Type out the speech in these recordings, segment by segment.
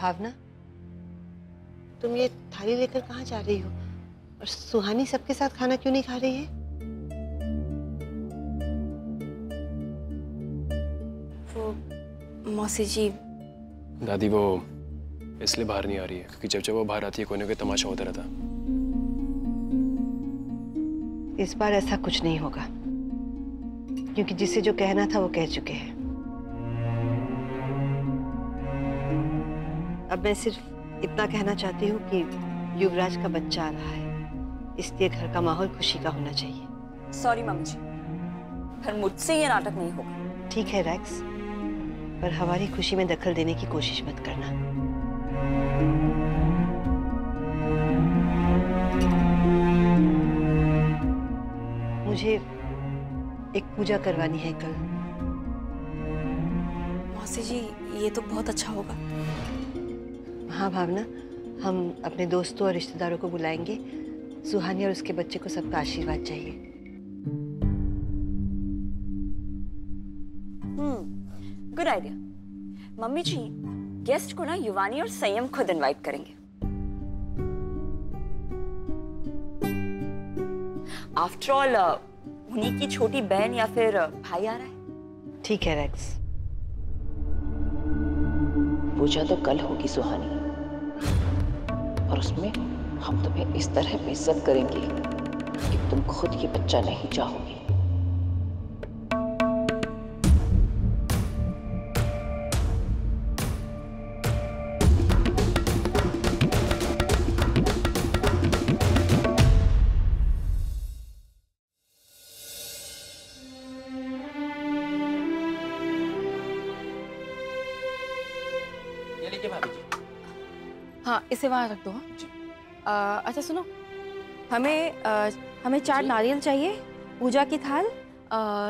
भावना, तुम ये थाली लेकर कहाँ जा रही हो? और सुहानी सबके साथ खाना क्यों नहीं खा रही है? वो मौसी जी। दादी वो इसलिए बाहर नहीं आ रही है क्योंकि जब जब वो बाहर आती है कोई ना कोई तमाशा होता रहता। इस बार ऐसा कुछ नहीं होगा, क्योंकि जिसे जो कहना था वो कह चुके हैं। अब मैं सिर्फ इतना कहना चाहती हूँ कि युवराज का बच्चा आ रहा है, इसलिए घर का माहौल खुशी का होना चाहिए। सॉरी मम्मी जी, फिर मुझसे ये नाटक नहीं होगा। ठीक है रैक्स, पर हमारी खुशी में दखल देने की कोशिश मत करना। मुझे एक पूजा करवानी है कल। मौसी जी ये तो बहुत अच्छा होगा। हाँ भावना, हम अपने दोस्तों और रिश्तेदारों को बुलाएंगे। सुहानी और उसके बच्चे को सबका आशीर्वाद चाहिए। Good idea. मम्मी जी, गेस्ट को ना युवानी और संयम खुद इनवाइट करेंगे। आफ्टर ऑल उन्हीं की छोटी बहन या फिर भाई आ रहा है। ठीक है रैक्स। पूजा तो कल होगी सुहानी, और उसमें हम तुम्हें इस तरह बेइज्जत करेंगे कि तुम खुद ये बच्चा नहीं चाहोगी। हाँ, इसे वहाँ रख दो। हाँ अच्छा सुनो, हमें 4 नारियल चाहिए, पूजा की थाल,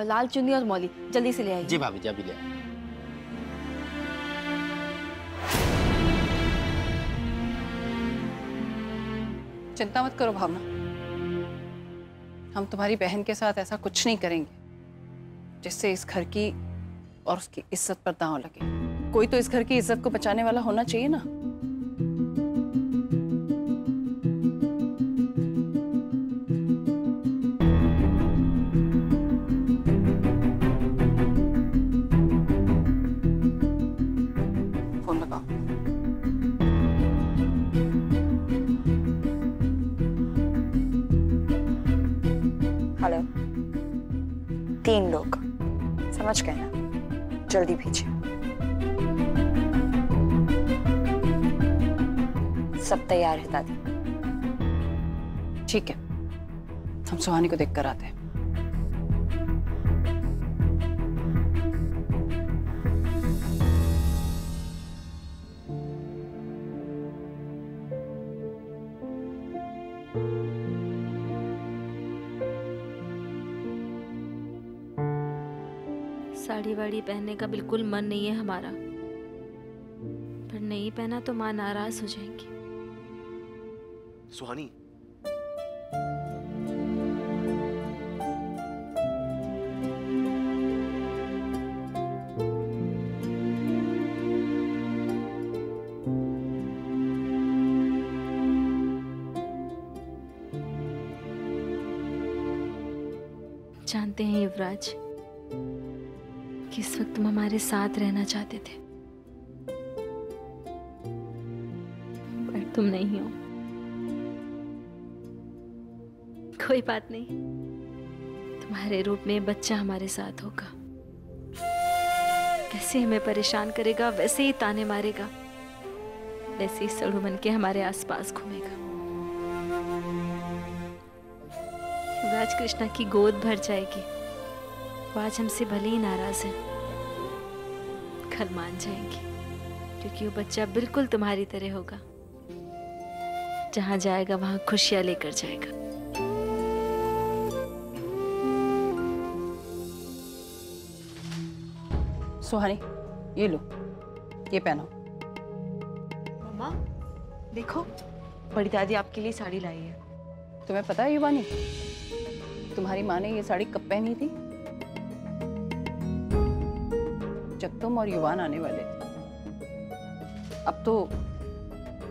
लाल चुन्नी और मौली। जल्दी से ले आइए। जी भाभी जी, अभी ले आइए। चिंता मत करो भावना, हम तुम्हारी बहन के साथ ऐसा कुछ नहीं करेंगे जिससे इस घर की और उसकी इज्जत पर दांव लगे। कोई तो इस घर की इज्जत को बचाने वाला होना चाहिए ना। फोन लगाओ। हेलो, 3 लोग, समझ गए ना? जल्दी भेजिए। सब तैयार है दादी। ठीक है, हम सुहानी को देख कर आते हैं। साड़ी वाड़ी पहनने का बिल्कुल मन नहीं है हमारा, पर नहीं पहना तो माँ नाराज हो जाएंगी। सुहानी, जानते हैं युवराज कि इस वक्त तुम हमारे साथ रहना चाहते थे, पर तुम नहीं हो। कोई बात नहीं, तुम्हारे रूप में बच्चा हमारे साथ होगा। कैसे हमें परेशान करेगा, वैसे ही ताने मारेगा, वैसे ही सड़ू बन के हमारे आसपास घूमेगा। युवराज कृष्णा की गोद भर जाएगी। वो आज हमसे भले ही नाराज है, कल मान जाएंगी, क्योंकि वो बच्चा बिल्कुल तुम्हारी तरह होगा। जहां जाएगा वहां खुशियां लेकर जाएगा। सुहानी, ये लो, ये पहनो। मम्मा देखो, बड़ी दादी आपके लिए साड़ी लाई है। तुम्हें पता है युवानी, तुम्हारी माँ ने ये साड़ी कब पहनी थी? जब तुम और युवान आने वाले थे। अब तो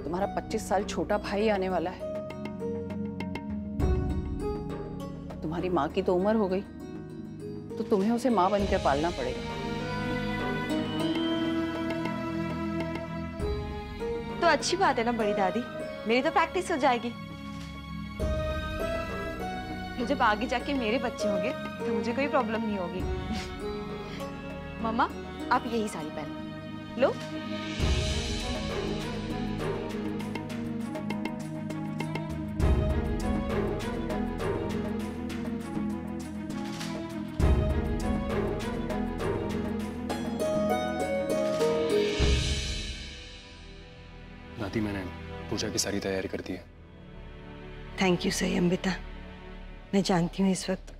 तुम्हारा 25 साल छोटा भाई आने वाला है। तुम्हारी माँ की तो उम्र हो गई, तो तुम्हें उसे माँ बनकर पालना पड़ेगा। तो अच्छी बात है ना बड़ी दादी, मेरी तो प्रैक्टिस हो जाएगी। फिर जब आगे जाके मेरे बच्चे होंगे तो मुझे कोई प्रॉब्लम नहीं होगी। मम्मा आप यही साड़ी पहनो, लो। दादी, मैंने पूजा की सारी तैयारी कर दी है। थैंक यू संयम बेटा। मैं जानती हूँ इस वक्त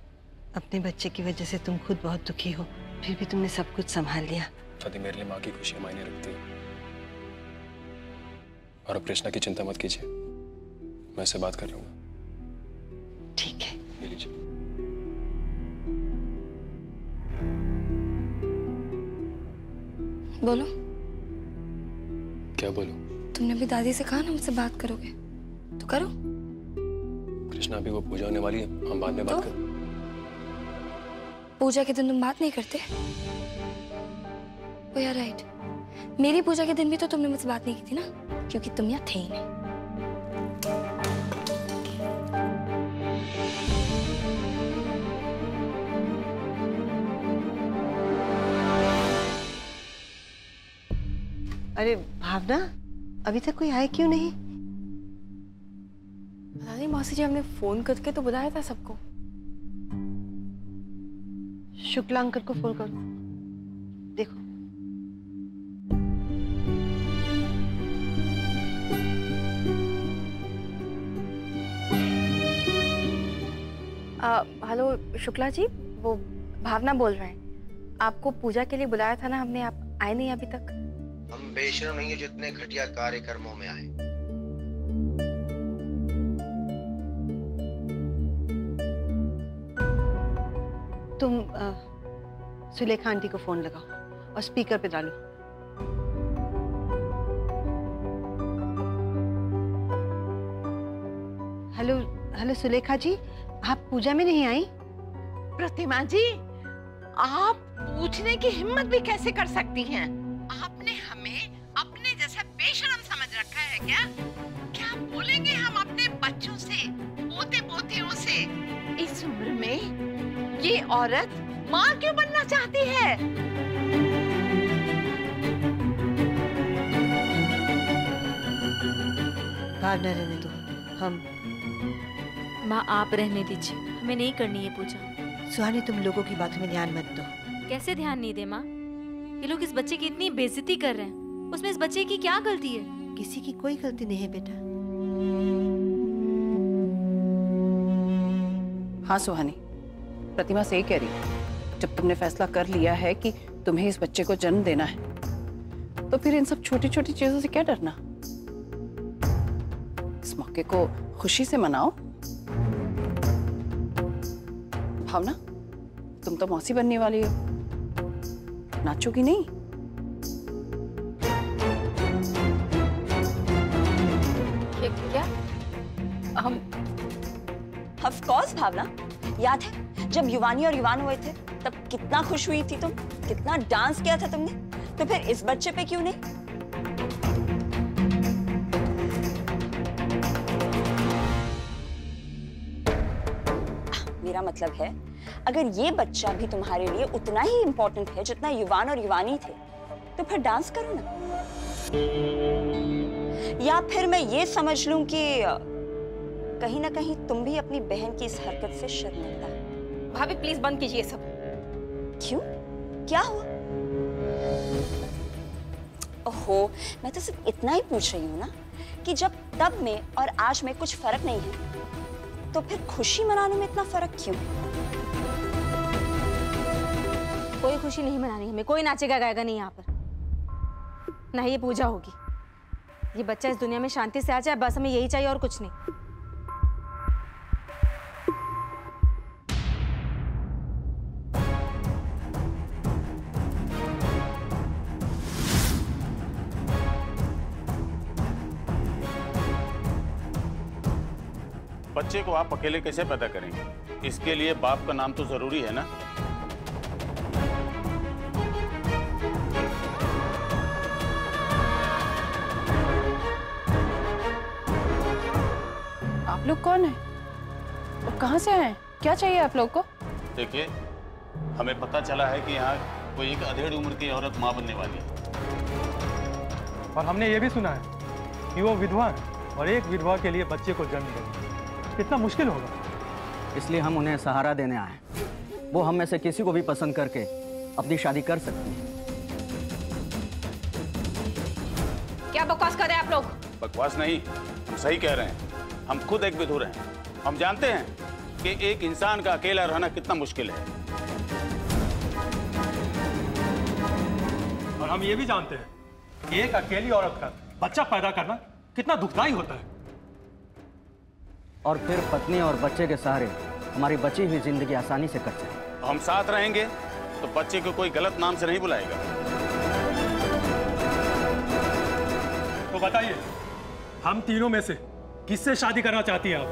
अपने बच्चे की वजह से तुम खुद बहुत दुखी हो, फिर भी तुमने सब कुछ संभाल लिया। दादी, मेरे लिए माँ की खुशी मायने रखती है। और अब कृष्णा की चिंता मत कीजिए, मैं उससे बात कर लूंगा। ठीक है। ले लीजिए। बोलो। क्या बोलूं? तुमने भी दादी से कहा ना मुझसे बात करोगे, तो करो। कृष्णा, अभी वो पूजा होने वाली है, हम बाद में बात करें। पूजा के दिन तुम बात नहीं करते? ओ यार राइट, मेरी पूजा के दिन भी तो तुमने मुझसे बात नहीं की थी ना, क्योंकि तुम यहाँ थे ही नहीं। अरे भावना, अभी तक कोई आया क्यों नहीं? पता नहीं मौसी जी, हमने फोन करके तो बुलाया था सबको। शुक्ला अंकल को फोन करो, देखो। हेलो शुक्ला जी, वो भावना बोल रहे हैं। आपको पूजा के लिए बुलाया था ना हमने, आप आए नहीं अभी तक। हम बेशर्म नहीं है जो इतने घटिया कार्यक्रमों में आए। तुम सुलेखा आंटी को फोन लगाओ और स्पीकर पे डालो। हेलो हेलो सुलेखा जी, आप पूजा में नहीं आई? प्रतिमा जी, आप पूछने की हिम्मत भी कैसे कर सकती हैं? आपने हमें अपने जैसा बेशरम समझ रखा है क्या? क्या बोलेंगे हम अपने बच्चों से, पोते पोतियों से? इस उम्र में ये औरत माँ क्यों बनना चाहती है? भावना रहने दो, हम। माँ आप रहने दीजिए, हमें नहीं करनी है पूजा। सुहानी, तुम लोगों की बातों में ध्यान मत दो। कैसे ध्यान नहीं दे माँ? ये लोग इस बच्चे की इतनी बेइज्जती कर रहे हैं, उसमें इस बच्चे की क्या गलती है? किसी की कोई गलती नहीं है बेटा। हाँ सुहानी, प्रतिमा सही कह रही है। जब तुमने फैसला कर लिया है कि तुम्हें इस बच्चे को जन्म देना है, तो फिर इन सब छोटी छोटी चीजों से क्या डरना? इस मौके को खुशी से मनाओ। भावना, तुम तो मौसी बनने वाली हो, नाचोगी नहीं? क्या? हम ऑफ कोर्स भावना, याद है जब युवानी और युवान हुए थे तब कितना खुश हुई थी तुम, कितना डांस किया था तुमने, तो फिर इस बच्चे पे क्यों नहीं? मेरा मतलब है, अगर ये बच्चा भी तुम्हारे लिए उतना ही इम्पोर्टेंट है जितना युवान और युवानी थे, तो फिर डांस करो ना। या फिर मैं ये समझ लूं कि कहीं ना कहीं तुम भी अपनी बहन की इस हरकत से शर्मिंदा हो। भाभी प्लीज बंद कीजिए ये सब। क्यों? क्या हुआ? ओहो, मैं तो सिर्फ इतना ही पूछ रही हूँ ना कि जब तब में और आज में कुछ फर्क नहीं है, तो फिर खुशी मनाने में इतना फर्क क्यों? कोई खुशी नहीं मनानी हमें, कोई नाचेगा गाएगा नहीं यहाँ पर, ना ही ये पूजा होगी। ये बच्चा इस दुनिया में शांति से आ जाए, बस हमें यही चाहिए और कुछ नहीं। बच्चे को आप अकेले कैसे पैदा करेंगे? इसके लिए बाप का नाम तो जरूरी है ना। आप लोग कौन हैं और कहां से आए हैं? क्या चाहिए आप लोग को? देखिए, हमें पता चला है कि यहाँ कोई एक अधेड़ उम्र की औरत माँ बनने वाली है, और हमने ये भी सुना है कि वो विधवा है और एक विधवा के लिए बच्चे को जन्म देना कितना मुश्किल होगा। इसलिए हम उन्हें सहारा देने आए। वो हम में से किसी को भी पसंद करके अपनी शादी कर सकती हैं। क्या बकवास कर रहे हैं आप लोग? बकवास नहीं, हम सही कह रहे हैं। हम खुद एक विधुर हैं। हम जानते हैं कि एक इंसान का अकेला रहना कितना मुश्किल है। और हम ये भी जानते हैं कि एक अकेली औरत का बच्चा पैदा करना कितना दुखदाई होता है। और फिर पत्नी और बच्चे के सहारे हमारी बची हुई जिंदगी आसानी से कट जाए। हम साथ रहेंगे तो बच्चे को कोई गलत नाम से नहीं बुलाएगा। तो बताइए, हम तीनों में से किससे शादी करना चाहती हैं आप?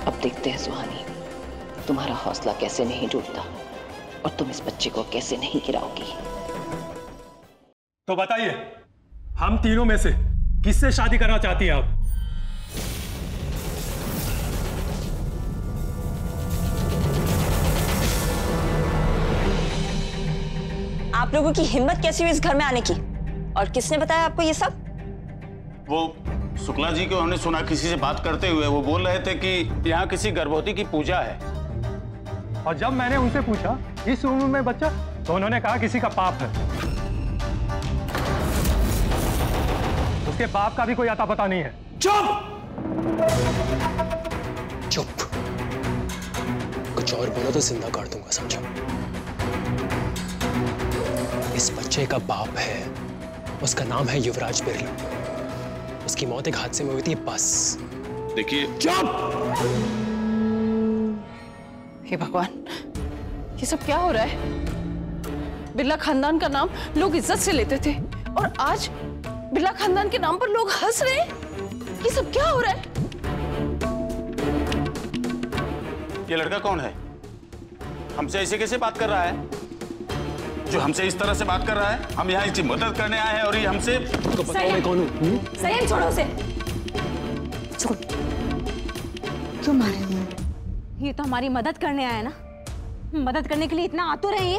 अब देखते हैं सुहानी, तुम्हारा हौसला कैसे नहीं टूटता और तुम इस बच्चे को कैसे नहीं गिराओगी। तो बताइए, हम तीनों में से किससे शादी करना चाहती हैं आप? आप लोगों की हिम्मत कैसी हुई इस घर में आने की? और किसने बताया आपको ये सब? वो शुक्ला जी को हमने सुना किसी से बात करते हुए, वो बोल रहे थे कि यहाँ किसी गर्भवती की पूजा है। और जब मैंने उनसे पूछा इस उम्र में बच्चा, तो उन्होंने कहा किसी का पाप है। उसके बाप का भी कोई आता पता नहीं है। चुप चुप, कुछ और बोलो तो जिंदा काट दूंगा, समझो? इस बच्चे का बाप है, उसका नाम है युवराज बिरला। उसकी मौत एक हादसे में हुई थी, बस। देखिए, चुप! हे भगवान, ये सब क्या हो रहा है? बिरला खानदान का नाम लोग इज्जत से लेते थे और आज बिरला खानदान के नाम पर लोग हंस रहे हैं। ये सब क्या हो रहा है? ये लड़का कौन है? हमसे ऐसे कैसे बात कर रहा है? जो हमसे इस तरह से बात कर रहा है? हम यहाँ इसकी मदद करने आए हैं और ये हमसे... तो बताओ मैं कौन हूँ? संयम छोड़ो उसे। छोड़। क्यों मारे? ये तो हमारी मदद करने आया ना। मदद करने के लिए इतना आतुर है ये।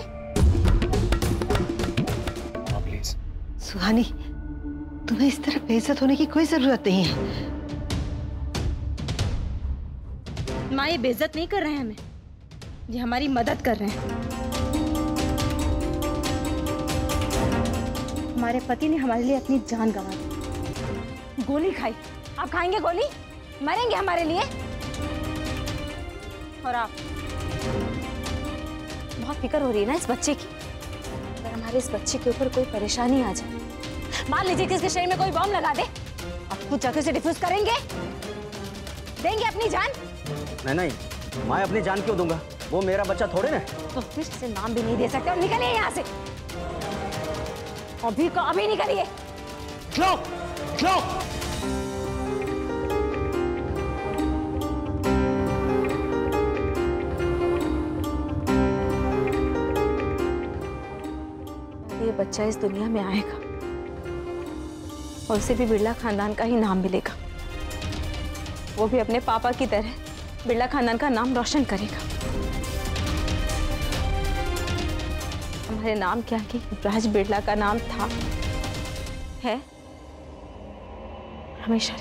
प्लीज। सुहानी, तुम्हें इस तरह बेइज्जत होने की कोई जरूरत नहीं है। माँ, ये बेइज्जत नहीं कर रहे हैं हमें, ये हमारी मदद कर रहे हैं। हमारे पति ने हमारे लिए अपनी जान गंवा दी, गोली खाई। आप खाएंगे गोली? मरेंगे हमारे लिए। और आप, बहुत फिक्र हो रही है ना इस बच्चे की। अगर हमारे इस बच्चे के ऊपर कोई परेशानी आ जाए, मान लीजिए कि इसके शरीर में कोई बम लगा दे, आप खुद जाके उसे डिफ्यूज करेंगे? देंगे अपनी जान? नहीं, मैं अपनी जान क्यों दूंगा? वो मेरा बच्चा थोड़े ना। तो फिर इसे नाम भी नहीं दे सकते। और निकलिए यहाँ से, अभी को अभी निकलिए। ये बच्चा इस दुनिया में आएगा और उसे भी बिरला खानदान का ही नाम मिलेगा। वो भी अपने पापा की तरह बिरला खानदान का नाम रोशन करेगा। हमारे नाम क्या कि युवराज बिरला का नाम था, है, हमेशा